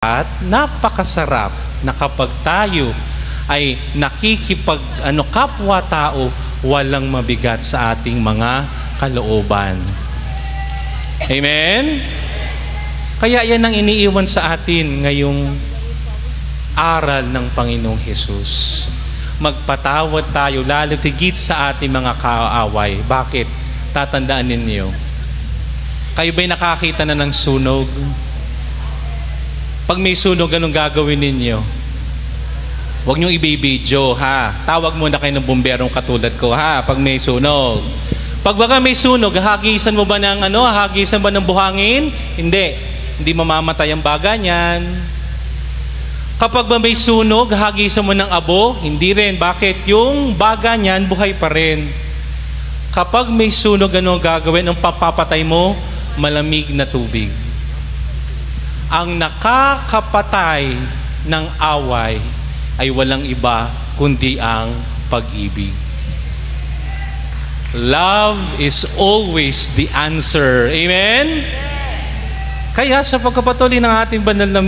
At napakasarap na kapag tayo ay kapwa-tao, walang mabigat sa ating mga kalooban. Amen? Kaya yan ang iniiwan sa atin ngayong aral ng Panginoong Hesus. Magpatawad tayo, lalo tigit sa ating mga kaaway. Bakit? Tatandaan ninyo. Kayo ba'y nakakita na ng sunog? Pag may sunog, anong gagawin ninyo? Huwag niyong ibibidyo, ha? Tawag muna kayo ng bumberong katulad ko, ha? Pag may sunog. Pag baga may sunog, hagisan mo ba ng hagisan ba ng buhangin? Hindi. Hindi mamamatay ang baga niyan. Kapag ba may sunog, hagisan mo ng abo? Hindi rin. Bakit? Yung baga niyan, buhay pa rin. Kapag may sunog, ano gagawin? Ang papapatay mo, malamig na tubig. Ang nakakapatay ng away ay walang iba kundi ang pag-ibig. Love is always the answer. Amen? Kaya sa pagkapatuloy ng ating banal na